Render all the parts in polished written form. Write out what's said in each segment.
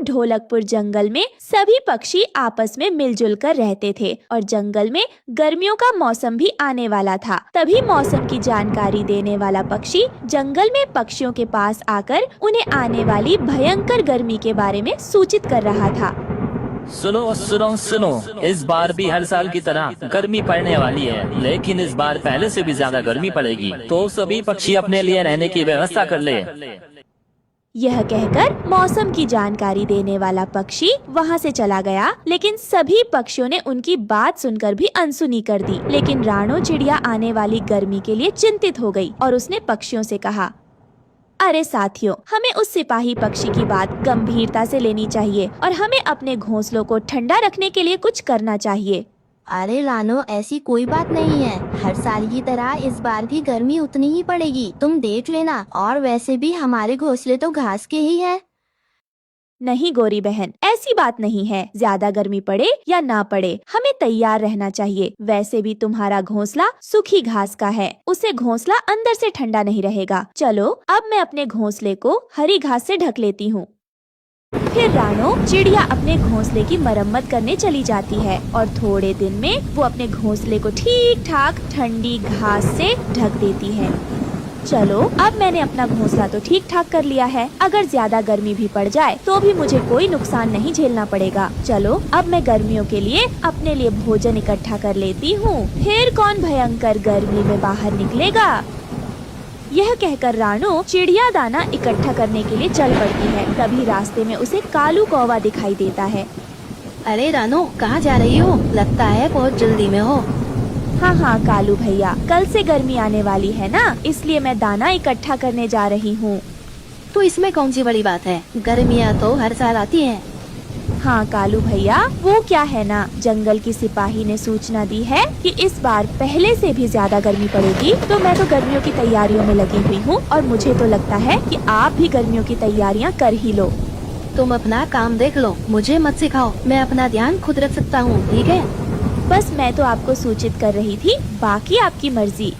ढोलकपुर जंगल में सभी पक्षी आपस में मिलजुल कर रहते थे और जंगल में गर्मियों का मौसम भी आने वाला था। तभी मौसम की जानकारी देने वाला पक्षी जंगल में पक्षियों के पास आकर उन्हें आने वाली भयंकर गर्मी के बारे में सूचित कर रहा था। सुनो सुनो सुनो, इस बार भी हर साल की तरह गर्मी पड़ने वाली है, लेकिन इस बार पहले से भी ज्यादा गर्मी पड़ेगी, तो सभी पक्षी अपने लिए रहने की व्यवस्था कर ले। यह कहकर मौसम की जानकारी देने वाला पक्षी वहाँ से चला गया, लेकिन सभी पक्षियों ने उनकी बात सुनकर भी अनसुनी कर दी। लेकिन रानो चिड़िया आने वाली गर्मी के लिए चिंतित हो गई और उसने पक्षियों से कहा, अरे साथियों, हमें उस सिपाही पक्षी की बात गंभीरता से लेनी चाहिए और हमें अपने घोंसलों को ठंडा रखने के लिए कुछ करना चाहिए। अरे रानो, ऐसी कोई बात नहीं है। हर साल की तरह इस बार भी गर्मी उतनी ही पड़ेगी, तुम देख लेना। और वैसे भी हमारे घोंसले तो घास के ही हैं। नहीं गोरी बहन, ऐसी बात नहीं है। ज्यादा गर्मी पड़े या ना पड़े, हमें तैयार रहना चाहिए। वैसे भी तुम्हारा घोंसला सूखी घास का है, उससे घोंसला अंदर से ठंडा नहीं रहेगा। चलो अब मैं अपने घोंसले को हरी घास से ढक लेती हूँ। फिर रानो चिड़िया अपने घोंसले की मरम्मत करने चली जाती है और थोड़े दिन में वो अपने घोंसले को ठीक ठाक ठंडी घास से ढक देती है। चलो अब मैंने अपना घोंसला तो ठीक ठाक कर लिया है। अगर ज्यादा गर्मी भी पड़ जाए तो भी मुझे कोई नुकसान नहीं झेलना पड़ेगा। चलो अब मैं गर्मियों के लिए अपने लिए भोजन इकट्ठा कर लेती हूँ। फिर कौन भयंकर गर्मी में बाहर निकलेगा। यह कहकर रानो चिड़िया दाना इकट्ठा करने के लिए चल पड़ती है। तभी रास्ते में उसे कालू कौवा दिखाई देता है। अरे रानो, कहाँ जा रही हो? लगता है बहुत जल्दी में हो। हाँ कालू भैया, कल से गर्मी आने वाली है ना, इसलिए मैं दाना इकट्ठा करने जा रही हूँ। तो इसमें कौन सी बड़ी बात है, गर्मियाँ तो हर साल आती हैं। हाँ कालू भैया, वो क्या है ना, जंगल की सिपाही ने सूचना दी है कि इस बार पहले से भी ज्यादा गर्मी पड़ेगी। तो मैं तो गर्मियों की तैयारियों में लगी हुई हूँ और मुझे तो लगता है कि आप भी गर्मियों की तैयारियाँ कर ही लो। तुम अपना काम देख लो, मुझे मत सिखाओ। मैं अपना ध्यान खुद रख सकता हूँ, ठीक है? बस मैं तो आपको सूचित कर रही थी, बाकी आपकी मर्जी।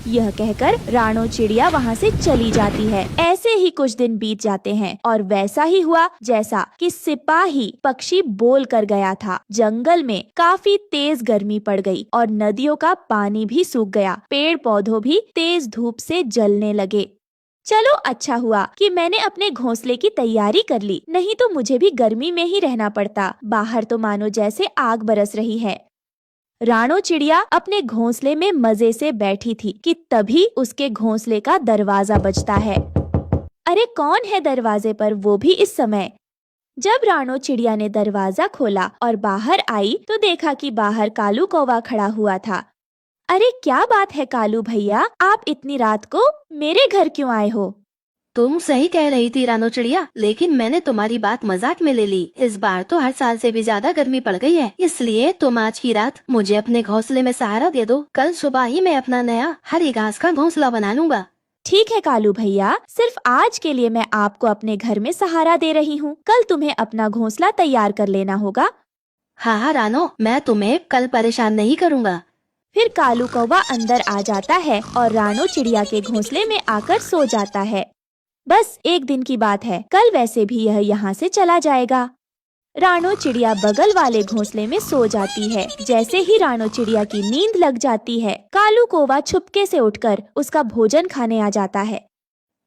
यह कहकर रानो चिड़िया वहाँ से चली जाती है। ऐसे ही कुछ दिन बीत जाते हैं और वैसा ही हुआ जैसा कि सिपाही पक्षी बोल कर गया था। जंगल में काफी तेज गर्मी पड़ गई और नदियों का पानी भी सूख गया। पेड़ पौधों भी तेज धूप से जलने लगे। चलो अच्छा हुआ कि मैंने अपने घोंसले की तैयारी कर ली, नहीं तो मुझे भी गर्मी में ही रहना पड़ता। बाहर तो मानो जैसे आग बरस रही है। रानो चिड़िया अपने घोंसले में मजे से बैठी थी कि तभी उसके घोंसले का दरवाजा बजता है। अरे कौन है दरवाजे पर, वो भी इस समय। जब रानो चिड़िया ने दरवाजा खोला और बाहर आई तो देखा कि बाहर कालू कौवा खड़ा हुआ था। अरे क्या बात है कालू भैया, आप इतनी रात को मेरे घर क्यों आए हो? तुम सही कह रही थी रानो चिड़िया, लेकिन मैंने तुम्हारी बात मजाक में ले ली। इस बार तो हर साल से भी ज्यादा गर्मी पड़ गई है, इसलिए तुम आज की रात मुझे अपने घोंसले में सहारा दे दो। कल सुबह ही मैं अपना नया हरी घास का घोंसला बना लूंगा। ठीक है कालू भैया, सिर्फ आज के लिए मैं आपको अपने घर में सहारा दे रही हूँ। कल तुम्हें अपना घोंसला तैयार कर लेना होगा। हाँ रानो, मैं तुम्हें कल परेशान नहीं करूँगा। फिर कालू कौवा अंदर आ जाता है और रानो चिड़िया के घोंसले में आकर सो जाता है। बस एक दिन की बात है, कल वैसे भी यह यहाँ से चला जाएगा। रानो चिड़िया बगल वाले घोंसले में सो जाती है। जैसे ही रानो चिड़िया की नींद लग जाती है, कालू कौवा छुपके से उठकर उसका भोजन खाने आ जाता है।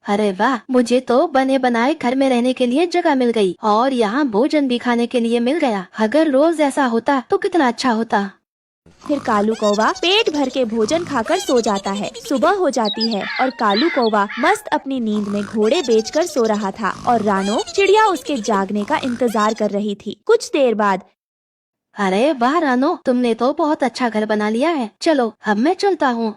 अरे वाह, मुझे तो बने बनाए घर में रहने के लिए जगह मिल गई और यहाँ भोजन भी खाने के लिए मिल गया। अगर रोज ऐसा होता तो कितना अच्छा होता। फिर कालू कौवा पेट भर के भोजन खाकर सो जाता है। सुबह हो जाती है और कालू कौवा मस्त अपनी नींद में घोड़े बेचकर सो रहा था और रानो चिड़िया उसके जागने का इंतजार कर रही थी। कुछ देर बाद, अरे वाह रानो, तुमने तो बहुत अच्छा घर बना लिया है। चलो अब मैं चलता हूँ।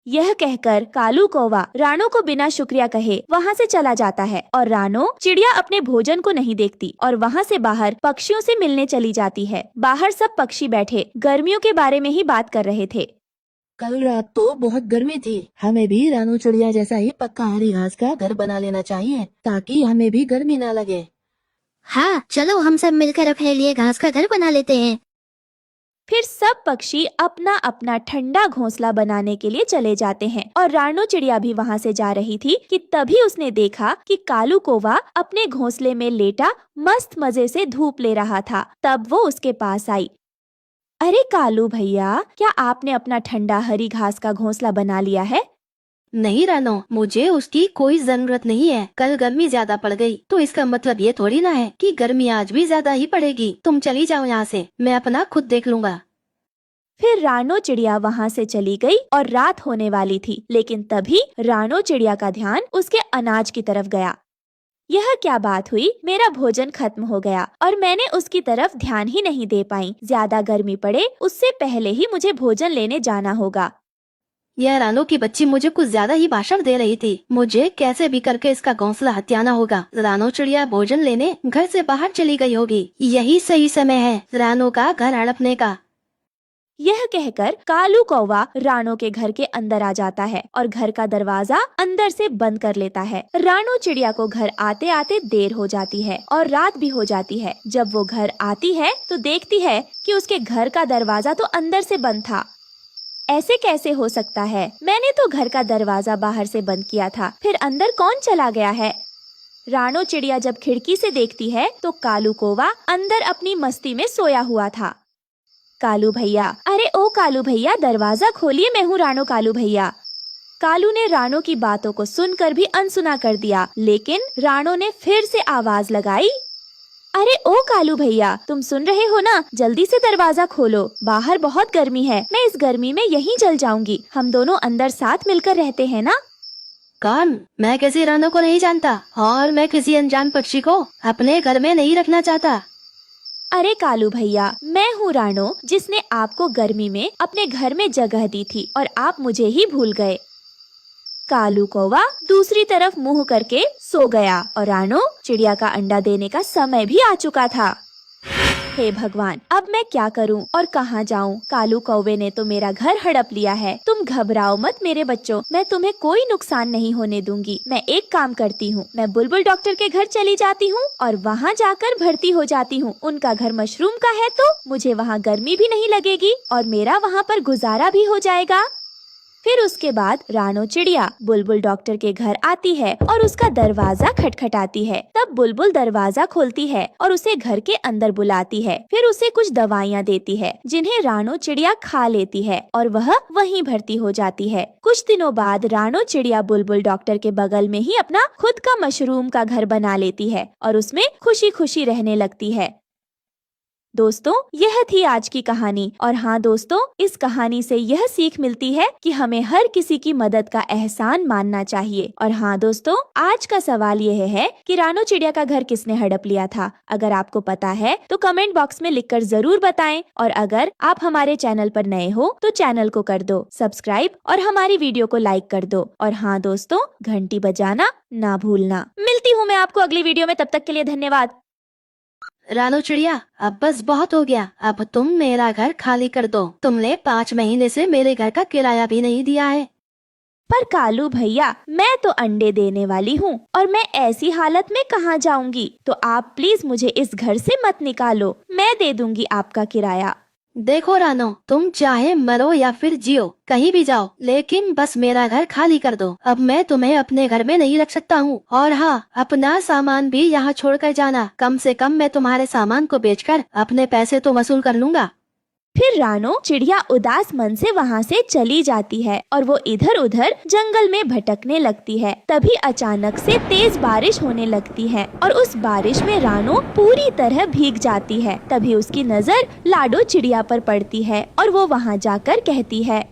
यह कहकर कालू कौवा रानो को बिना शुक्रिया कहे वहाँ से चला जाता है और रानो चिड़िया अपने भोजन को नहीं देखती और वहाँ से बाहर पक्षियों से मिलने चली जाती है। बाहर सब पक्षी बैठे गर्मियों के बारे में ही बात कर रहे थे। कल रात तो बहुत गर्मी थी, हमें भी रानो चिड़िया जैसा ही पक्का हरी घास का घर बना लेना चाहिए ताकि हमें भी गर्मी न लगे। हाँ चलो, हम सब मिलकर अपने लिए घास का घर बना लेते हैं। फिर सब पक्षी अपना अपना ठंडा घोंसला बनाने के लिए चले जाते हैं और रानो चिड़िया भी वहाँ से जा रही थी कि तभी उसने देखा कि कालू कौवा अपने घोंसले में लेटा मस्त मजे से धूप ले रहा था। तब वो उसके पास आई। अरे कालू भैया, क्या आपने अपना ठंडा हरी घास का घोंसला बना लिया है? नहीं रानो, मुझे उसकी कोई जरूरत नहीं है। कल गर्मी ज्यादा पड़ गई तो इसका मतलब ये थोड़ी ना है कि गर्मी आज भी ज्यादा ही पड़ेगी। तुम चली जाओ यहाँ से, मैं अपना खुद देख लूंगा। फिर रानो चिड़िया वहाँ से चली गई और रात होने वाली थी, लेकिन तभी रानो चिड़िया का ध्यान उसके अनाज की तरफ गया। यह क्या बात हुई, मेरा भोजन खत्म हो गया और मैंने उसकी तरफ ध्यान ही नहीं दे पाई। ज्यादा गर्मी पड़े उससे पहले ही मुझे भोजन लेने जाना होगा। यह रानो की बच्ची मुझे कुछ ज्यादा ही भाषण दे रही थी। मुझे कैसे भी करके इसका घोंसला हथियाना होगा। रानो चिड़िया भोजन लेने घर से बाहर चली गई होगी। यही सही समय है रानो का घर हड़पने का। यह कहकर कालू कौवा रानो के घर के अंदर आ जाता है और घर का दरवाजा अंदर से बंद कर लेता है। रानो चिड़िया को घर आते आते देर हो जाती है और रात भी हो जाती है। जब वो घर आती है तो देखती है कि उसके घर का दरवाजा तो अंदर से बंद था। ऐसे कैसे हो सकता है? मैंने तो घर का दरवाजा बाहर से बंद किया था, फिर अंदर कौन चला गया है? रानो चिड़िया जब खिड़की से देखती है तो कालू कौवा अंदर अपनी मस्ती में सोया हुआ था। कालू भैया, अरे ओ कालू भैया, दरवाजा खोलिए, मैं हूँ रानो कालू भैया। कालू ने रानो की बातों को सुनकर भी अनसुना कर दिया, लेकिन रानो ने फिर से आवाज लगाई। अरे ओ कालू भैया, तुम सुन रहे हो ना? जल्दी से दरवाजा खोलो, बाहर बहुत गर्मी है। मैं इस गर्मी में यहीं जल जाऊंगी। हम दोनों अंदर साथ मिलकर रहते हैं ना? कौन? मैं किसी रानो को नहीं जानता और मैं किसी अनजान पक्षी को अपने घर में नहीं रखना चाहता। अरे कालू भैया, मैं हूँ रानो, जिसने आपको गर्मी में अपने घर में जगह दी थी और आप मुझे ही भूल गए। कालू कौवा दूसरी तरफ मुंह करके सो गया और रानो चिड़िया का अंडा देने का समय भी आ चुका था। हे भगवान, अब मैं क्या करूं और कहां जाऊं? कालू कौवे ने तो मेरा घर हड़प लिया है। तुम घबराओ मत मेरे बच्चों, मैं तुम्हें कोई नुकसान नहीं होने दूंगी। मैं एक काम करती हूँ, मैं बुलबुल डॉक्टर के घर चली जाती हूँ और वहाँ जाकर भर्ती हो जाती हूँ। उनका घर मशरूम का है तो मुझे वहाँ गर्मी भी नहीं लगेगी और मेरा वहाँ पर गुजारा भी हो जाएगा। फिर उसके बाद रानो चिड़िया बुलबुल डॉक्टर के घर आती है और उसका दरवाजा खटखटाती है। तब बुलबुल दरवाजा खोलती है और उसे घर के अंदर बुलाती है। फिर उसे कुछ दवाइयाँ देती है जिन्हें रानो चिड़िया खा लेती है और वह वहीं भर्ती हो जाती है। कुछ दिनों बाद रानो चिड़िया बुलबुल डॉक्टर के बगल में ही अपना खुद का मशरूम का घर बना लेती है और उसमें खुशी खुशी रहने लगती है। दोस्तों, यह थी आज की कहानी। और हाँ दोस्तों, इस कहानी से यह सीख मिलती है कि हमें हर किसी की मदद का एहसान मानना चाहिए। और हाँ दोस्तों, आज का सवाल यह है कि रानो चिड़िया का घर किसने हड़प लिया था? अगर आपको पता है तो कमेंट बॉक्स में लिखकर जरूर बताएं। और अगर आप हमारे चैनल पर नए हो तो चैनल को कर दो सब्सक्राइब और हमारी वीडियो को लाइक कर दो। और हाँ दोस्तों, घंटी बजाना ना भूलना। मिलती हूँ मैं आपको अगली वीडियो में, तब तक के लिए धन्यवाद। रानो चिड़िया, अब बस बहुत हो गया। अब तुम मेरा घर खाली कर दो। तुमने 5 महीने से मेरे घर का किराया भी नहीं दिया है। पर कालू भैया, मैं तो अंडे देने वाली हूँ और मैं ऐसी हालत में कहाँ जाऊंगी? तो आप प्लीज मुझे इस घर से मत निकालो, मैं दे दूंगी आपका किराया। देखो रानो, तुम चाहे मरो या फिर जियो, कहीं भी जाओ, लेकिन बस मेरा घर खाली कर दो। अब मैं तुम्हें अपने घर में नहीं रख सकता हूँ। और हाँ, अपना सामान भी यहाँ छोड़कर जाना। कम से कम मैं तुम्हारे सामान को बेचकर अपने पैसे तो वसूल कर लूंगा। फिर रानो चिड़िया उदास मन से वहाँ से चली जाती है और वो इधर उधर जंगल में भटकने लगती है। तभी अचानक से तेज बारिश होने लगती है और उस बारिश में रानो पूरी तरह भीग जाती है। तभी उसकी नजर लाडो चिड़िया पर पड़ती है और वो वहाँ जाकर कहती है,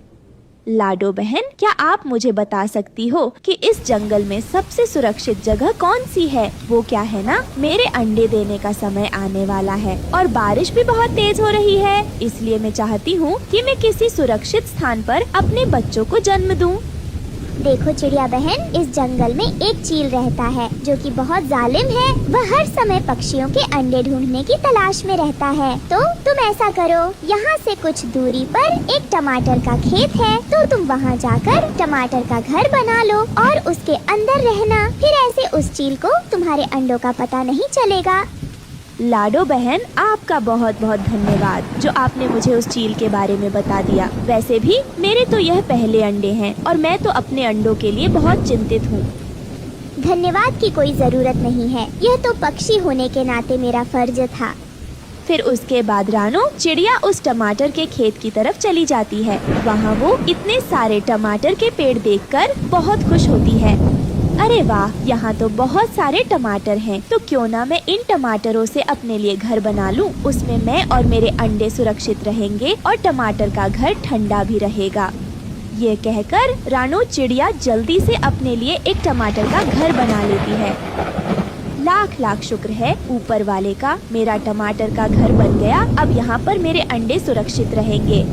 लाडो बहन, क्या आप मुझे बता सकती हो कि इस जंगल में सबसे सुरक्षित जगह कौन सी है? वो क्या है ना, मेरे अंडे देने का समय आने वाला है और बारिश भी बहुत तेज हो रही है, इसलिए मैं चाहती हूँ कि मैं किसी सुरक्षित स्थान पर अपने बच्चों को जन्म दूँ। देखो चिड़िया बहन, इस जंगल में एक चील रहता है जो कि बहुत जालिम है। वह हर समय पक्षियों के अंडे ढूंढने की तलाश में रहता है। तो तुम ऐसा करो, यहाँ से कुछ दूरी पर एक टमाटर का खेत है, तो तुम वहाँ जाकर टमाटर का घर बना लो और उसके अंदर रहना। फिर ऐसे उस चील को तुम्हारे अंडों का पता नहीं चलेगा। लाडो बहन, आपका बहुत बहुत धन्यवाद जो आपने मुझे उस चील के बारे में बता दिया। वैसे भी मेरे तो यह पहले अंडे हैं और मैं तो अपने अंडों के लिए बहुत चिंतित हूँ। धन्यवाद की कोई जरूरत नहीं है, यह तो पक्षी होने के नाते मेरा फर्ज था। फिर उसके बाद रानो चिड़िया उस टमाटर के खेत की तरफ चली जाती है। वहाँ वो इतने सारे टमाटर के पेड़ देखकर बहुत खुश होती है। अरे वाह, यहाँ तो बहुत सारे टमाटर हैं, तो क्यों ना मैं इन टमाटरों से अपने लिए घर बना लूँ। उसमें मैं और मेरे अंडे सुरक्षित रहेंगे और टमाटर का घर ठंडा भी रहेगा। ये कहकर रानो चिड़िया जल्दी से अपने लिए एक टमाटर का घर बना लेती है। लाख लाख शुक्र है ऊपर वाले का, मेरा टमाटर का घर बन गया। अब यहाँ पर मेरे अंडे सुरक्षित रहेंगे।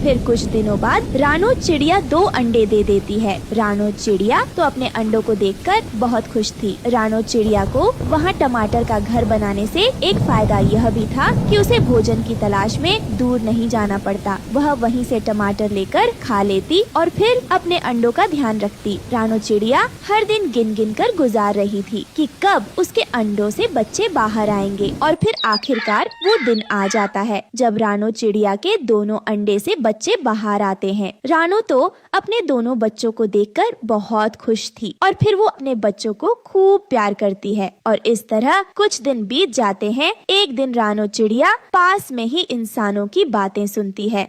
फिर कुछ दिनों बाद रानो चिड़िया 2 अंडे दे देती है। रानो चिड़िया तो अपने अंडों को देखकर बहुत खुश थी। रानो चिड़िया को वहाँ टमाटर का घर बनाने से एक फायदा यह भी था कि उसे भोजन की तलाश में दूर नहीं जाना पड़ता। वह वहीं से टमाटर लेकर खा लेती और फिर अपने अंडों का ध्यान रखती। रानो चिड़िया हर दिन गिन गिन कर गुजार रही थी कि कब उसके अंडों से बच्चे बाहर आएंगे। और फिर आखिरकार वो दिन आ जाता है जब रानो चिड़िया के दोनों अंडे से बच्चे बाहर आते हैं। रानो तो अपने दोनों बच्चों को देखकर बहुत खुश थी और फिर वो अपने बच्चों को खूब प्यार करती है। और इस तरह कुछ दिन बीत जाते हैं। एक दिन रानो चिड़िया पास में ही इंसानों की बातें सुनती है।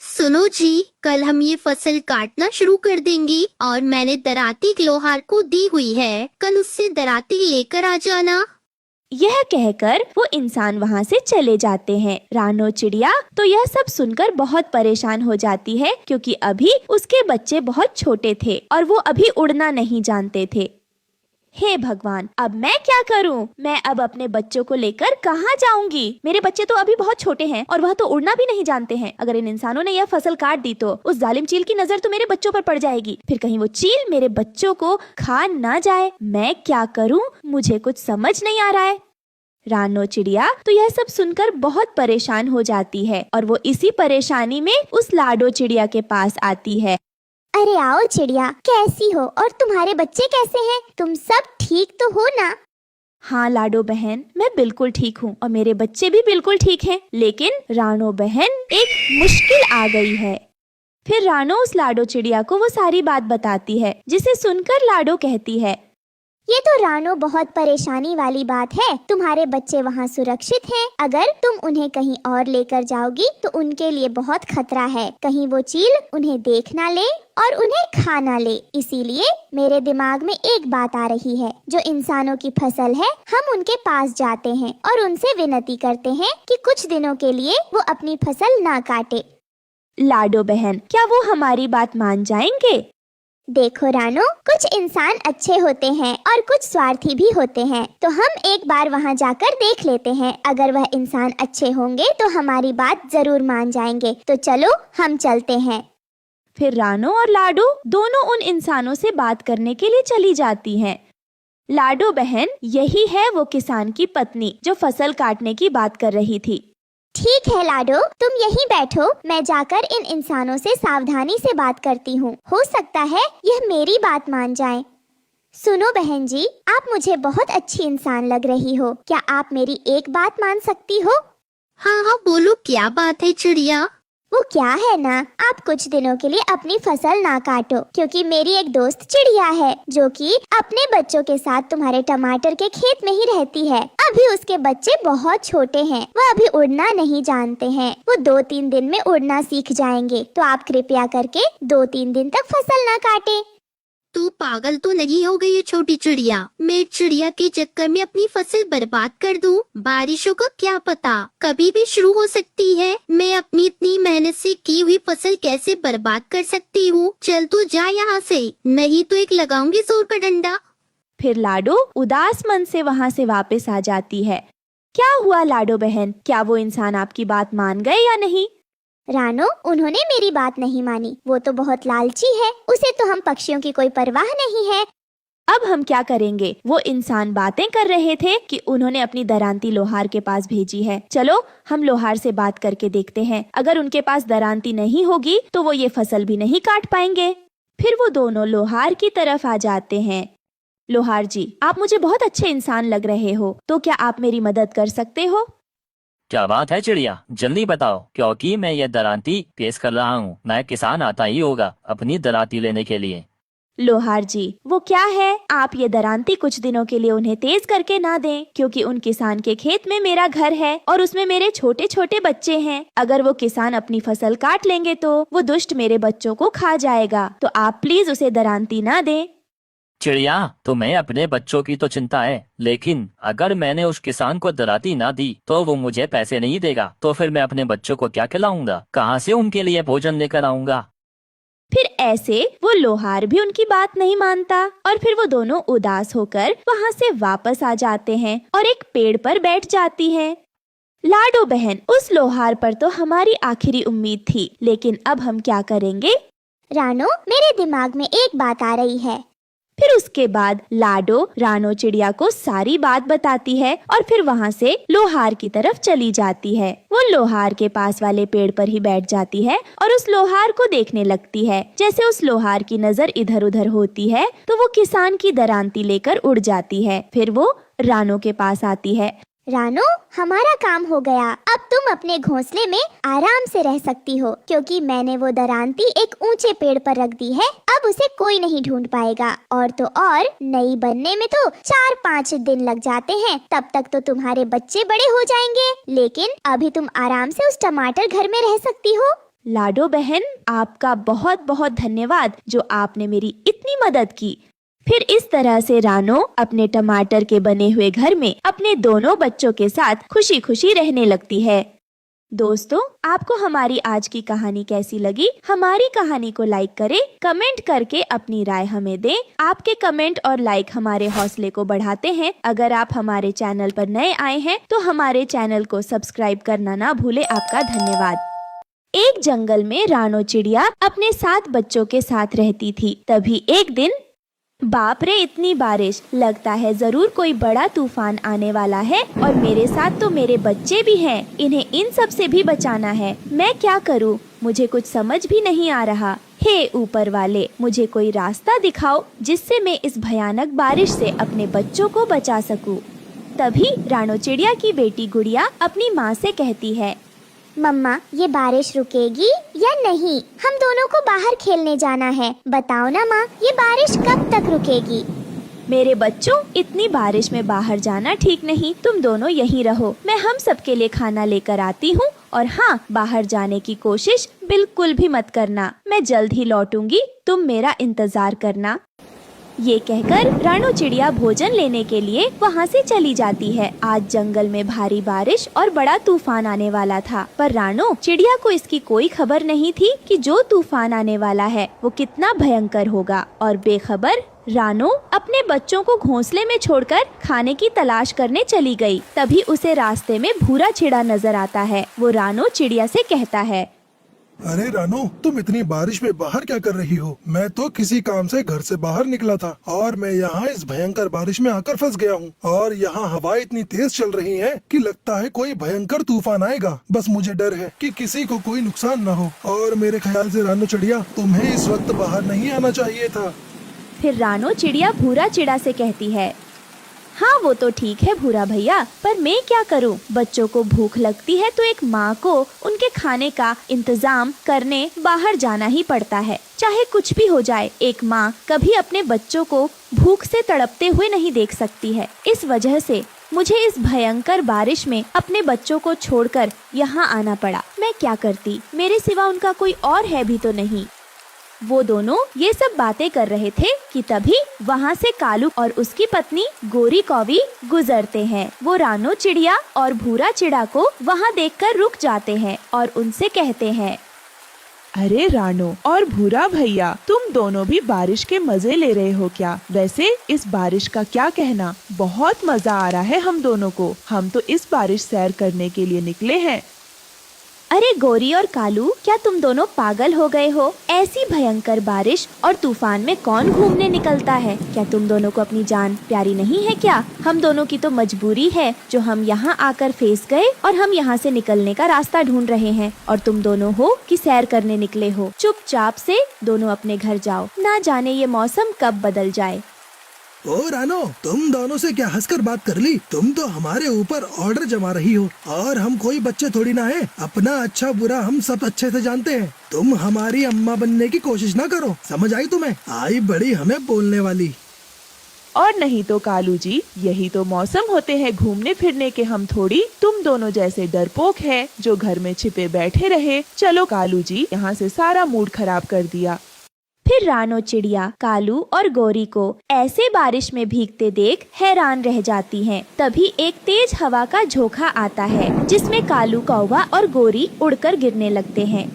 सुनो जी, कल हम ये फसल काटना शुरू कर देंगे और मैंने दराती लोहार को दी हुई है, कल उससे दराती लेकर आ जाना। यह कहकर वो इंसान वहाँ से चले जाते हैं। रानो चिड़िया तो यह सब सुनकर बहुत परेशान हो जाती है क्योंकि अभी उसके बच्चे बहुत छोटे थे और वो अभी उड़ना नहीं जानते थे। हे भगवान, अब मैं क्या करूं? मैं अब अपने बच्चों को लेकर कहाँ जाऊंगी? मेरे बच्चे तो अभी बहुत छोटे हैं और वह तो उड़ना भी नहीं जानते हैं। अगर इन इंसानों ने यह फसल काट दी तो उस जालिम चील की नजर तो मेरे बच्चों पर पड़ जाएगी। फिर कहीं वो चील मेरे बच्चों को खा ना जाए। मैं क्या करूं? मुझे कुछ समझ नहीं आ रहा है। रानो चिड़िया तो यह सब सुनकर बहुत परेशान हो जाती है और वो इसी परेशानी में उस लाडो चिड़िया के पास आती है। अरे आओ चिड़िया, कैसी हो और तुम्हारे बच्चे कैसे हैं? तुम सब ठीक तो हो ना? हाँ लाडो बहन, मैं बिल्कुल ठीक हूँ और मेरे बच्चे भी बिल्कुल ठीक हैं। लेकिन रानो बहन, एक मुश्किल आ गई है। फिर रानो उस लाडो चिड़िया को वो सारी बात बताती है, जिसे सुनकर लाडो कहती है, ये तो रानो बहुत परेशानी वाली बात है। तुम्हारे बच्चे वहाँ सुरक्षित हैं। अगर तुम उन्हें कहीं और लेकर जाओगी तो उनके लिए बहुत खतरा है। कहीं वो चील उन्हें देख ना ले और उन्हें खा ना ले। इसीलिए मेरे दिमाग में एक बात आ रही है। जो इंसानों की फसल है, हम उनके पास जाते हैं और उनसे विनती करते हैं कि कुछ दिनों के लिए वो अपनी फसल ना काटे। लाडो बहन, क्या वो हमारी बात मान जाएंगे? देखो रानो, कुछ इंसान अच्छे होते हैं और कुछ स्वार्थी भी होते हैं, तो हम एक बार वहाँ जाकर देख लेते हैं। अगर वह इंसान अच्छे होंगे तो हमारी बात जरूर मान जाएंगे। तो चलो हम चलते हैं। फिर रानो और लाडो दोनों उन इंसानों से बात करने के लिए चली जाती हैं। लाडो बहन, यही है वो किसान की पत्नी जो फसल काटने की बात कर रही थी। ठीक है लाडो, तुम यहीं बैठो, मैं जाकर इन इंसानों से सावधानी से बात करती हूँ। हो सकता है यह मेरी बात मान जाएं। सुनो बहन जी, आप मुझे बहुत अच्छी इंसान लग रही हो। क्या आप मेरी एक बात मान सकती हो? हाँ हाँ बोलो, क्या बात है चिड़िया? वो क्या है ना, आप कुछ दिनों के लिए अपनी फसल ना काटो, क्योंकि मेरी एक दोस्त चिड़िया है जो कि अपने बच्चों के साथ तुम्हारे टमाटर के खेत में ही रहती है। अभी उसके बच्चे बहुत छोटे हैं, वह अभी उड़ना नहीं जानते हैं। वो 2-3 दिन में उड़ना सीख जाएंगे। तो आप कृपया करके 2-3 दिन तक फसल ना काटें। तू पागल तो नहीं हो गई है छोटी चिड़िया? मैं चिड़िया के चक्कर में अपनी फसल बर्बाद कर दूं? बारिशों का क्या पता, कभी भी शुरू हो सकती है। मैं अपनी इतनी मेहनत से की हुई फसल कैसे बर्बाद कर सकती हूँ? चल तू जा यहाँ से, नहीं तो एक लगाऊंगी जोर का डंडा। फिर लाडो उदास मन से वहाँ से वापस आ जाती है। क्या हुआ लाडो बहन, क्या वो इंसान आपकी बात मान गए या नहीं? रानो, उन्होंने मेरी बात नहीं मानी। वो तो बहुत लालची है, उसे तो हम पक्षियों की कोई परवाह नहीं है। अब हम क्या करेंगे? वो इंसान बातें कर रहे थे कि उन्होंने अपनी दरांती लोहार के पास भेजी है। चलो हम लोहार से बात करके देखते हैं। अगर उनके पास दरांती नहीं होगी तो वो ये फसल भी नहीं काट पाएंगे। फिर वो दोनों लोहार की तरफ आ जाते हैं। लोहार जी, आप मुझे बहुत अच्छे इंसान लग रहे हो, तो क्या आप मेरी मदद कर सकते हो? क्या बात है चिड़िया, जल्दी बताओ, क्योंकि मैं ये दरांती पेश कर रहा हूँ। मैं किसान आता ही होगा अपनी दरांती लेने के लिए। लोहार जी, वो क्या है, आप ये दरांती कुछ दिनों के लिए उन्हें तेज करके ना दें, क्योंकि उन किसान के खेत में मेरा घर है और उसमें मेरे छोटे छोटे बच्चे हैं। अगर वो किसान अपनी फसल काट लेंगे तो वो दुष्ट मेरे बच्चों को खा जाएगा, तो आप प्लीज उसे दरांती ना दें। चिड़िया, तुम्हें अपने बच्चों की तो चिंता है, लेकिन अगर मैंने उस किसान को दरांती ना दी तो वो मुझे पैसे नहीं देगा। तो फिर मैं अपने बच्चों को क्या खिलाऊंगा, कहाँ से उनके लिए भोजन लेकर आऊंगा? फिर ऐसे वो लोहार भी उनकी बात नहीं मानता और फिर वो दोनों उदास होकर वहाँ से वापस आ जाते हैं और एक पेड़ पर बैठ जाती हैं। लाडो बहन, उस लोहार पर तो हमारी आखिरी उम्मीद थी, लेकिन अब हम क्या करेंगे? रानो, मेरे दिमाग में एक बात आ रही है। फिर उसके बाद लाडो रानो चिड़िया को सारी बात बताती है और फिर वहाँ से लोहार की तरफ चली जाती है। वो लोहार के पास वाले पेड़ पर ही बैठ जाती है और उस लोहार को देखने लगती है। जैसे उस लोहार की नजर इधर उधर होती है तो वो किसान की दरांती लेकर उड़ जाती है। फिर वो रानो के पास आती है। रानो, हमारा काम हो गया। अब तुम अपने घोंसले में आराम से रह सकती हो, क्योंकि मैंने वो दरांती एक ऊंचे पेड़ पर रख दी है। अब उसे कोई नहीं ढूंढ पाएगा। और तो और, नई बनने में तो 4-5 दिन लग जाते हैं। तब तक तो तुम्हारे बच्चे बड़े हो जाएंगे, लेकिन अभी तुम आराम से उस टमाटर घर में रह सकती हो। लाडो बहन, आपका बहुत बहुत धन्यवाद जो आपने मेरी इतनी मदद की। फिर इस तरह से रानो अपने टमाटर के बने हुए घर में अपने दोनों बच्चों के साथ खुशी खुशी रहने लगती है। दोस्तों, आपको हमारी आज की कहानी कैसी लगी? हमारी कहानी को लाइक करें, कमेंट करके अपनी राय हमें दें। आपके कमेंट और लाइक हमारे हौसले को बढ़ाते हैं। अगर आप हमारे चैनल पर नए आए हैं तो हमारे चैनल को सब्सक्राइब करना ना भूले। आपका धन्यवाद। एक जंगल में रानो चिड़िया अपने 7 बच्चों के साथ रहती थी। तभी एक दिन, बाप रे, इतनी बारिश, लगता है जरूर कोई बड़ा तूफान आने वाला है और मेरे साथ तो मेरे बच्चे भी हैं। इन्हें इन सब से भी बचाना है। मैं क्या करूं? मुझे कुछ समझ भी नहीं आ रहा। हे ऊपर वाले, मुझे कोई रास्ता दिखाओ जिससे मैं इस भयानक बारिश से अपने बच्चों को बचा सकूं। तभी रानो चिड़िया की बेटी गुड़िया अपनी माँ से कहती है, मम्मा, ये बारिश रुकेगी या नहीं? हम दोनों को बाहर खेलने जाना है। बताओ ना माँ, ये बारिश कब तक रुकेगी? मेरे बच्चों, इतनी बारिश में बाहर जाना ठीक नहीं। तुम दोनों यहीं रहो। मैं हम सबके लिए खाना लेकर आती हूँ। और हाँ, बाहर जाने की कोशिश बिल्कुल भी मत करना। मैं जल्द ही लौटूंगी, तुम मेरा इंतजार करना। ये कहकर रानो चिड़िया भोजन लेने के लिए वहाँ से चली जाती है। आज जंगल में भारी बारिश और बड़ा तूफान आने वाला था, पर रानो चिड़िया को इसकी कोई खबर नहीं थी कि जो तूफान आने वाला है वो कितना भयंकर होगा। और बेखबर रानो अपने बच्चों को घोंसले में छोड़कर खाने की तलाश करने चली गई। तभी उसे रास्ते में भूरा चिड़ा नजर आता है। वो रानो चिड़िया से कहता है, अरे रानो, तुम इतनी बारिश में बाहर क्या कर रही हो? मैं तो किसी काम से घर से बाहर निकला था और मैं यहाँ इस भयंकर बारिश में आकर फंस गया हूँ। और यहाँ हवा इतनी तेज चल रही है कि लगता है कोई भयंकर तूफान आएगा। बस मुझे डर है कि किसी को कोई नुकसान न हो। और मेरे ख्याल से रानो चिड़िया, तुम्हें इस वक्त बाहर नहीं आना चाहिए था। फिर रानो चिड़िया भूरा चिड़ा से कहती है, हाँ वो तो ठीक है भूरा भैया, पर मैं क्या करूं? बच्चों को भूख लगती है तो एक माँ को उनके खाने का इंतजाम करने बाहर जाना ही पड़ता है। चाहे कुछ भी हो जाए, एक माँ कभी अपने बच्चों को भूख से तड़पते हुए नहीं देख सकती है। इस वजह से मुझे इस भयंकर बारिश में अपने बच्चों को छोड़कर यहाँ आना पड़ा। मैं क्या करती? मेरे सिवा उनका कोई और है भी तो नहीं। वो दोनों ये सब बातें कर रहे थे कि तभी वहाँ से कालू और उसकी पत्नी गोरी कौवी गुजरते हैं। वो रानो चिड़िया और भूरा चिड़ा को वहाँ देखकर रुक जाते हैं और उनसे कहते हैं, अरे रानो और भूरा भैया, तुम दोनों भी बारिश के मजे ले रहे हो क्या? वैसे इस बारिश का क्या कहना, बहुत मजा आ रहा है हम दोनों को। हम तो इस बारिश सैर करने के लिए निकले हैं। अरे गोरी और कालू, क्या तुम दोनों पागल हो गए हो? ऐसी भयंकर बारिश और तूफान में कौन घूमने निकलता है? क्या तुम दोनों को अपनी जान प्यारी नहीं है क्या? हम दोनों की तो मजबूरी है जो हम यहाँ आकर फंस गए और हम यहाँ से निकलने का रास्ता ढूंढ रहे हैं। और तुम दोनों हो कि सैर करने निकले हो। चुपचाप से दोनों अपने घर जाओ, ना जाने ये मौसम कब बदल जाए। ओ रानो, तुम दोनों से क्या हंसकर बात कर ली? तुम तो हमारे ऊपर ऑर्डर जमा रही हो और हम कोई बच्चे थोड़ी ना हैं। अपना अच्छा बुरा हम सब अच्छे से जानते हैं। तुम हमारी अम्मा बनने की कोशिश ना करो, समझ आई तुम्हें? आई बड़ी हमें बोलने वाली। और नहीं तो कालू जी, यही तो मौसम होते हैं घूमने फिरने के। हम थोड़ी तुम दोनों जैसे डरपोक हैं जो घर में छिपे बैठे रहे। चलो कालू जी, यहाँ से सारा मूड खराब कर दिया। फिर रानो चिड़िया कालू और गोरी को ऐसे बारिश में भीगते देख हैरान रह जाती हैं। तभी एक तेज हवा का झोंका आता है जिसमें कालू कौवा और गोरी उड़कर गिरने लगते हैं।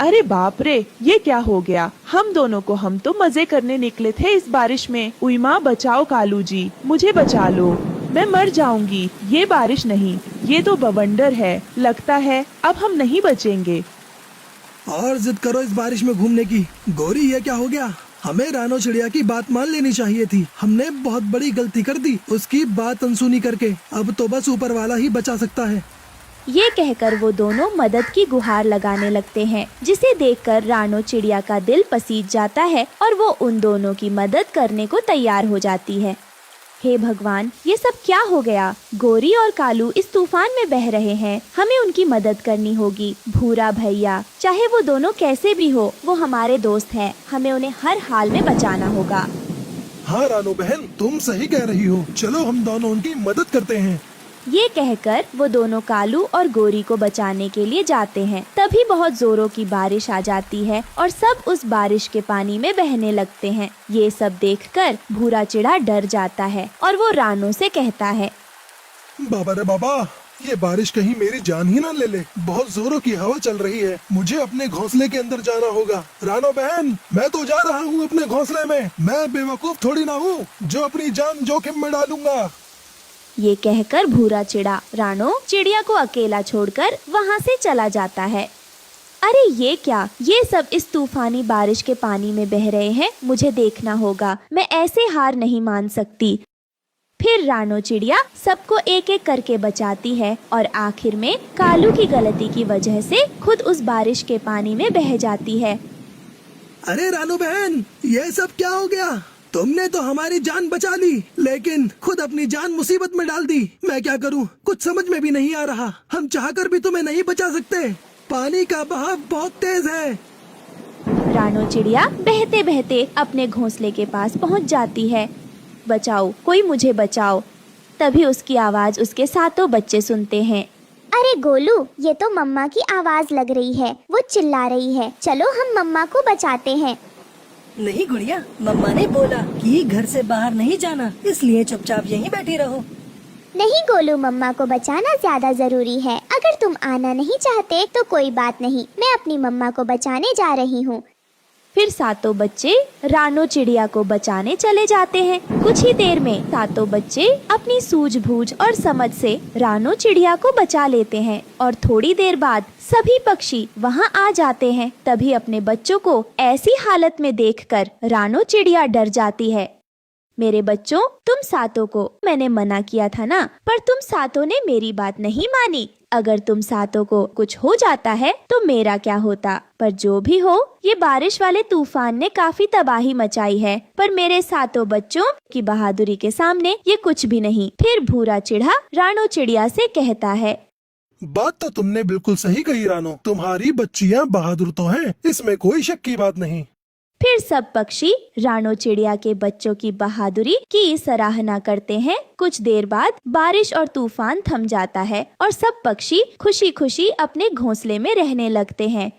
अरे बाप रे, ये क्या हो गया? हम दोनों को, हम तो मजे करने निकले थे इस बारिश में। उई माँ, बचाओ कालू जी, मुझे बचा लो, मैं मर जाऊंगी। ये बारिश नहीं, ये तो बवंडर है। लगता है अब हम नहीं बचेंगे। और जिद करो इस बारिश में घूमने की। गोरी, ये क्या हो गया? हमें रानो चिड़िया की बात मान लेनी चाहिए थी। हमने बहुत बड़ी गलती कर दी उसकी बात अनसुनी करके। अब तो बस ऊपर वाला ही बचा सकता है। ये कहकर वो दोनों मदद की गुहार लगाने लगते हैं, जिसे देखकर रानो चिड़िया का दिल पसीज जाता है और वो उन दोनों की मदद करने को तैयार हो जाती है। हे भगवान, ये सब क्या हो गया? गोरी और कालू इस तूफान में बह रहे हैं। हमें उनकी मदद करनी होगी। भूरा भैया, चाहे वो दोनों कैसे भी हो, वो हमारे दोस्त हैं। हमें उन्हें हर हाल में बचाना होगा। हाँ रानो बहन, तुम सही कह रही हो। चलो हम दोनों उनकी मदद करते हैं। ये कहकर वो दोनों कालू और गोरी को बचाने के लिए जाते हैं। तभी बहुत जोरों की बारिश आ जाती है और सब उस बारिश के पानी में बहने लगते हैं। ये सब देखकर भूरा चिड़ा डर जाता है और वो रानो से कहता है, बाबा रे बाबा, ये बारिश कहीं मेरी जान ही ना ले ले। बहुत जोरों की हवा चल रही है। मुझे अपने घोंसले के अंदर जाना होगा। रानो बहन, मैं तो जा रहा हूँ अपने घोंसले में। मैं बेवकूफ थोड़ी ना हूँ जो अपनी जान जोखिम में डालूंगा। ये कहकर भूरा चिड़ा रानो चिड़िया को अकेला छोड़कर वहाँ से चला जाता है। अरे ये क्या? ये सब इस तूफानी बारिश के पानी में बह रहे हैं। मुझे देखना होगा, मैं ऐसे हार नहीं मान सकती। फिर रानो चिड़िया सबको एक एक करके बचाती है और आखिर में कालू की गलती की वजह से खुद उस बारिश के पानी में बह जाती है। अरे रानो बहन, ये सब क्या हो गया? तुमने तो हमारी जान बचा ली, लेकिन खुद अपनी जान मुसीबत में डाल दी। मैं क्या करूं? कुछ समझ में भी नहीं आ रहा। हम चाहकर भी तुम्हें नहीं बचा सकते। पानी का बहाव बहुत तेज है। रानो चिड़िया बहते बहते अपने घोंसले के पास पहुंच जाती है। बचाओ, कोई मुझे बचाओ। तभी उसकी आवाज उसके सातों बच्चे सुनते हैं। अरे गोलू, ये तो मम्मा की आवाज लग रही है। वो चिल्ला रही है। चलो हम मम्मा को बचाते हैं। नहीं गुड़िया, मम्मा ने बोला कि घर से बाहर नहीं जाना, इसलिए चुपचाप यहीं बैठी रहो। नहीं गोलू, मम्मा को बचाना ज्यादा जरूरी है। अगर तुम आना नहीं चाहते तो कोई बात नहीं, मैं अपनी मम्मा को बचाने जा रही हूँ। फिर सातों बच्चे रानो चिड़िया को बचाने चले जाते हैं। कुछ ही देर में सातों बच्चे अपनी सूझबूझ और समझ से रानो चिड़िया को बचा लेते हैं और थोड़ी देर बाद सभी पक्षी वहां आ जाते हैं। तभी अपने बच्चों को ऐसी हालत में देखकर रानो चिड़िया डर जाती है। मेरे बच्चों, तुम सातों को मैंने मना किया था ना, पर तुम सातों ने मेरी बात नहीं मानी। अगर तुम सातों को कुछ हो जाता है तो मेरा क्या होता? पर जो भी हो, ये बारिश वाले तूफान ने काफी तबाही मचाई है, पर मेरे सातों बच्चों की बहादुरी के सामने ये कुछ भी नहीं। फिर भूरा चिड़ा रानो चिड़िया से कहता है, बात तो तुमने बिल्कुल सही कही रानो। तुम्हारी बच्चियाँ बहादुर तो हैं, इसमें कोई शक की बात नहीं। फिर सब पक्षी रानो चिड़िया के बच्चों की बहादुरी की सराहना करते हैं। कुछ देर बाद बारिश और तूफान थम जाता है और सब पक्षी खुशी खुशी अपने घोंसले में रहने लगते हैं।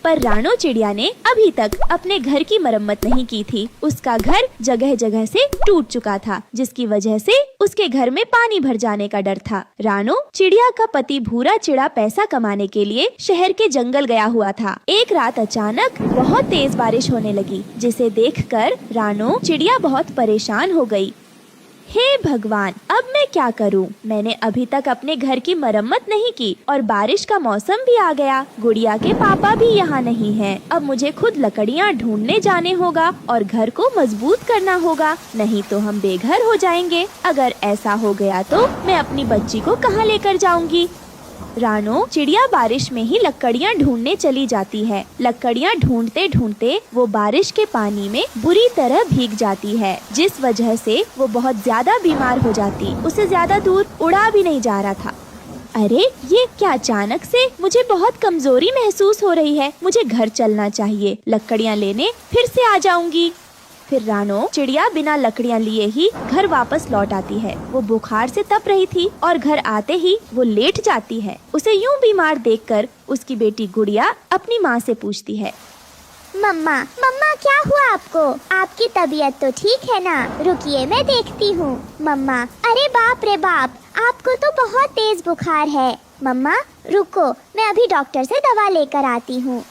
पर रानो चिड़िया ने अभी तक अपने घर की मरम्मत नहीं की थी। उसका घर जगह जगह से टूट चुका था, जिसकी वजह से उसके घर में पानी भर जाने का डर था। रानो चिड़िया का पति भूरा चिड़ा पैसा कमाने के लिए शहर के जंगल गया हुआ था। एक रात अचानक बहुत तेज बारिश होने लगी, जिसे देखकर रानो चिड़िया बहुत परेशान हो गई। हे भगवान, अब मैं क्या करूं? मैंने अभी तक अपने घर की मरम्मत नहीं की और बारिश का मौसम भी आ गया। गुड़िया के पापा भी यहाँ नहीं हैं। अब मुझे खुद लकड़ियाँ ढूंढने जाने होगा और घर को मजबूत करना होगा, नहीं तो हम बेघर हो जाएंगे। अगर ऐसा हो गया तो मैं अपनी बच्ची को कहाँ लेकर जाऊंगी? रानो चिड़िया बारिश में ही लकड़ियाँ ढूंढने चली जाती है। लकड़ियाँ ढूंढते ढूंढते वो बारिश के पानी में बुरी तरह भीग जाती है, जिस वजह से वो बहुत ज्यादा बीमार हो जाती। उसे ज्यादा दूर उड़ा भी नहीं जा रहा था। अरे ये क्या, अचानक से मुझे बहुत कमजोरी महसूस हो रही है। मुझे घर चलना चाहिए, लकड़ियाँ लेने फिर से आ जाऊंगी। फिर रानो चिड़िया बिना लकड़ियाँ लिए ही घर वापस लौट आती है। वो बुखार से तप रही थी और घर आते ही वो लेट जाती है। उसे यूं बीमार देखकर उसकी बेटी गुड़िया अपनी माँ से पूछती है, मम्मा मम्मा क्या हुआ आपको? आपकी तबीयत तो ठीक है ना? रुकिए मैं देखती हूँ। मम्मा, अरे बाप रे बाप, आपको तो बहुत तेज बुखार है। मम्मा रुको, मैं अभी डॉक्टर से दवा लेकर आती हूँ।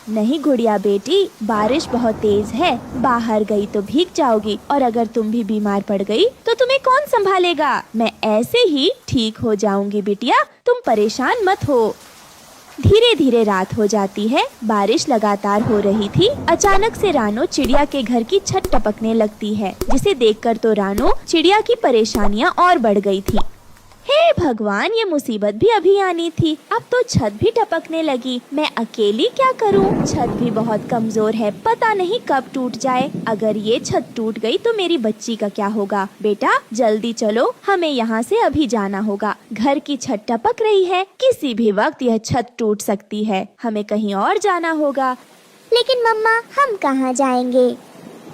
नहीं गुड़िया बेटी, बारिश बहुत तेज है, बाहर गई तो भीग जाओगी और अगर तुम भी बीमार पड़ गई तो तुम्हें कौन संभालेगा? मैं ऐसे ही ठीक हो जाऊंगी बिटिया, तुम परेशान मत हो। धीरे धीरे रात हो जाती है। बारिश लगातार हो रही थी। अचानक से रानो चिड़िया के घर की छत टपकने लगती है, जिसे देखकर तो रानो चिड़िया की परेशानियां और बढ़ गई थी। हे भगवान, ये मुसीबत भी अभी आनी थी, अब तो छत भी टपकने लगी। मैं अकेली क्या करूं? छत भी बहुत कमजोर है, पता नहीं कब टूट जाए। अगर ये छत टूट गई तो मेरी बच्ची का क्या होगा? बेटा जल्दी चलो, हमें यहाँ से अभी जाना होगा। घर की छत टपक रही है, किसी भी वक्त यह छत टूट सकती है, हमें कहीं और जाना होगा। लेकिन मम्मा, हम कहाँ जाएंगे?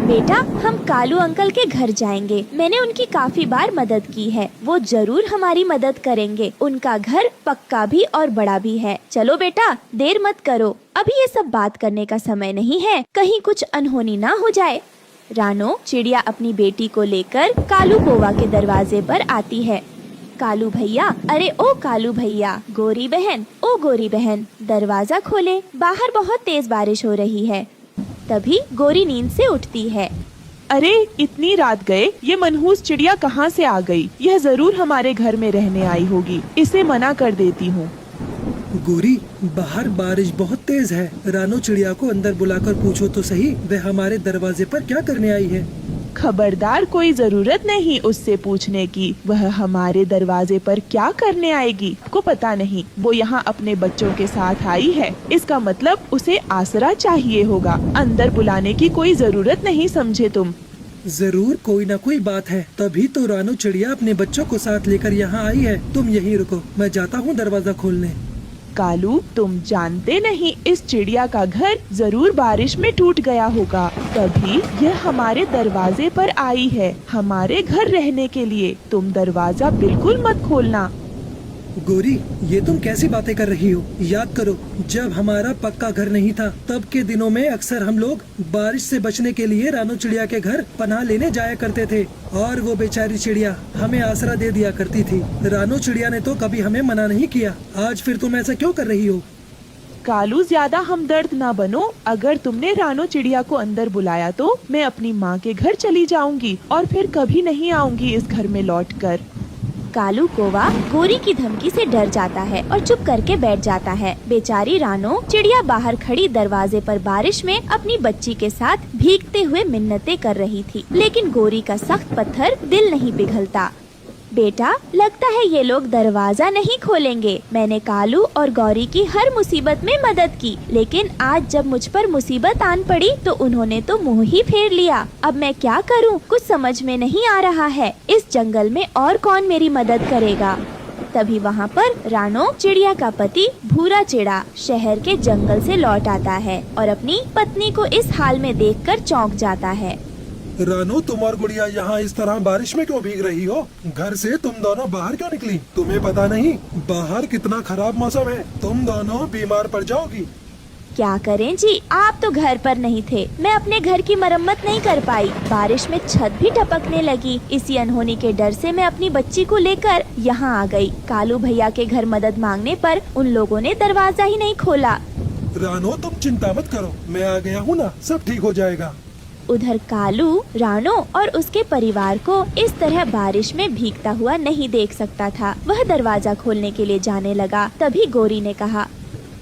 बेटा हम कालू अंकल के घर जाएंगे। मैंने उनकी काफी बार मदद की है, वो जरूर हमारी मदद करेंगे। उनका घर पक्का भी और बड़ा भी है। चलो बेटा, देर मत करो, अभी ये सब बात करने का समय नहीं है, कहीं कुछ अनहोनी ना हो जाए। रानो चिड़िया अपनी बेटी को लेकर कालू कौवा के दरवाजे पर आती है। कालू भैया, अरे ओ कालू भैया, गोरी बहन, ओ गोरी बहन, दरवाजा खोले, बाहर बहुत तेज बारिश हो रही है। तभी गोरी नींद से उठती है। अरे इतनी रात गए, ये मनहूस चिड़िया कहाँ से आ गई? यह जरूर हमारे घर में रहने आई होगी, इसे मना कर देती हूँ। गोरी, बाहर बारिश बहुत तेज है। रानो चिड़िया को अंदर बुलाकर पूछो तो सही, वह हमारे दरवाजे पर क्या करने आई है? खबरदार, कोई जरूरत नहीं उससे पूछने की, वह हमारे दरवाजे पर क्या करने आएगी। को पता नहीं, वो यहाँ अपने बच्चों के साथ आई है, इसका मतलब उसे आसरा चाहिए होगा। अंदर बुलाने की कोई जरूरत नहीं, समझे तुम? जरूर कोई न कोई बात है, तभी तो रानो चिड़िया अपने बच्चों को साथ लेकर यहाँ आई है। तुम यहीं रुको, मैं जाता हूँ दरवाजा खोलने। कालू, तुम जानते नहीं, इस चिड़िया का घर जरूर बारिश में टूट गया होगा, तभी यह हमारे दरवाजे पर आई है, हमारे घर रहने के लिए। तुम दरवाजा बिल्कुल मत खोलना। गोरी, ये तुम कैसी बातें कर रही हो? याद करो, जब हमारा पक्का घर नहीं था, तब के दिनों में अक्सर हम लोग बारिश से बचने के लिए रानो चिड़िया के घर पनाह लेने जाया करते थे, और वो बेचारी चिड़िया हमें आसरा दे दिया करती थी। रानो चिड़िया ने तो कभी हमें मना नहीं किया। आज फिर तुम ऐसा क्यों कर रही हो? कालू, ज्यादा हमदर्द ना बनो। अगर तुमने रानो चिड़िया को अंदर बुलाया तो मैं अपनी माँ के घर चली जाऊंगी और फिर कभी नहीं आऊंगी इस घर में लौटकर। कालू कौवा गोरी की धमकी से डर जाता है और चुप करके बैठ जाता है। बेचारी रानो चिड़िया बाहर खड़ी दरवाजे पर बारिश में अपनी बच्ची के साथ भीगते हुए मिन्नतें कर रही थी, लेकिन गोरी का सख्त पत्थर दिल नहीं पिघलता। बेटा, लगता है ये लोग दरवाजा नहीं खोलेंगे। मैंने कालू और गौरी की हर मुसीबत में मदद की, लेकिन आज जब मुझ पर मुसीबत आन पड़ी तो उन्होंने तो मुंह ही फेर लिया। अब मैं क्या करूं? कुछ समझ में नहीं आ रहा है। इस जंगल में और कौन मेरी मदद करेगा? तभी वहाँ पर रानो चिड़िया का पति भूरा चिड़ा शहर के जंगल से लौट आता है और अपनी पत्नी को इस हाल में देखकर चौंक जाता है। रानो, तुम और गुड़िया यहाँ इस तरह बारिश में क्यों भीग रही हो? घर से तुम दोनों बाहर क्यों निकली? तुम्हें पता नहीं बाहर कितना खराब मौसम है, तुम दोनों बीमार पड़ जाओगी। क्या करें जी, आप तो घर पर नहीं थे। मैं अपने घर की मरम्मत नहीं कर पाई। बारिश में छत भी टपकने लगी। इसी अनहोनी के डर से मैं अपनी बच्ची को लेकर यहाँ आ गई। कालू भैया के घर मदद मांगने पर उन लोगों ने दरवाजा ही नहीं खोला। रानो, तुम चिंता मत करो, मैं आ गया हूँ ना, सब ठीक हो जाएगा। उधर कालू रानो और उसके परिवार को इस तरह बारिश में भीगता हुआ नहीं देख सकता था। वह दरवाजा खोलने के लिए जाने लगा। तभी गोरी ने कहा,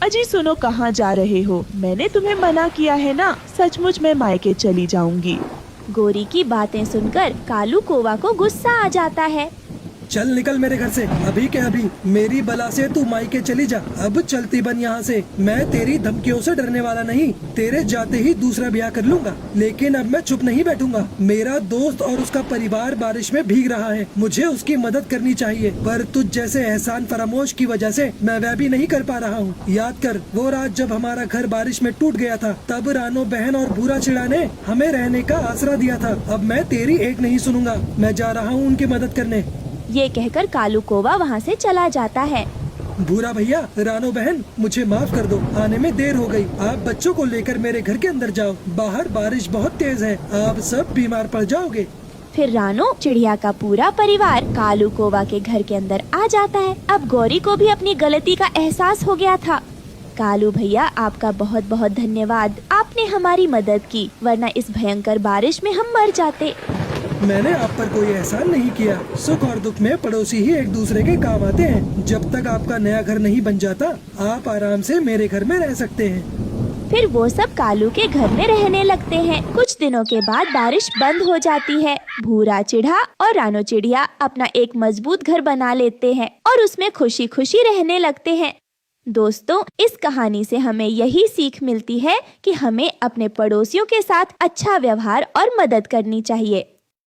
अजी सुनो, कहाँ जा रहे हो? मैंने तुम्हें मना किया है ना, सचमुच मैं मायके चली जाऊंगी। गोरी की बातें सुनकर कालू कौवा को गुस्सा आ जाता है। चल निकल मेरे घर से अभी के अभी। मेरी बला से तू मायके चली जा। अब चलती बन यहाँ से। मैं तेरी धमकियों से डरने वाला नहीं। तेरे जाते ही दूसरा ब्याह कर लूंगा, लेकिन अब मैं चुप नहीं बैठूंगा। मेरा दोस्त और उसका परिवार बारिश में भीग रहा है, मुझे उसकी मदद करनी चाहिए, पर तुझ जैसे एहसान फरामोश की वजह से मैं वह भी नहीं कर पा रहा हूँ। याद कर वो रात जब हमारा घर बारिश में टूट गया था, तब रानो बहन और भूरा चिड़ा ने हमें रहने का आसरा दिया था। अब मैं तेरी एक नहीं सुनूंगा। मैं जा रहा हूँ उनकी मदद करने। ये कहकर कालू कौवा वहाँ से चला जाता है। भूरा भैया, रानो बहन, मुझे माफ कर दो, आने में देर हो गई। आप बच्चों को लेकर मेरे घर के अंदर जाओ, बाहर बारिश बहुत तेज है, आप सब बीमार पड़ जाओगे। फिर रानो चिड़िया का पूरा परिवार कालू कौवा के घर के अंदर आ जाता है। अब गौरी को भी अपनी गलती का एहसास हो गया था। कालू भैया, आपका बहुत बहुत धन्यवाद, आपने हमारी मदद की, वरना इस भयंकर बारिश में हम मर जाते। मैंने आप पर कोई एहसान नहीं किया। सुख और दुख में पड़ोसी ही एक दूसरे के काम आते हैं। जब तक आपका नया घर नहीं बन जाता, आप आराम से मेरे घर में रह सकते हैं। फिर वो सब कालू के घर में रहने लगते हैं। कुछ दिनों के बाद बारिश बंद हो जाती है। भूरा चिढ़ा और रानो चिड़िया अपना एक मजबूत घर बना लेते हैं और उसमें खुशी खुशी रहने लगते हैं। दोस्तों, इस कहानी से हमें यही सीख मिलती है कि हमें अपने पड़ोसियों के साथ अच्छा व्यवहार और मदद करनी चाहिए।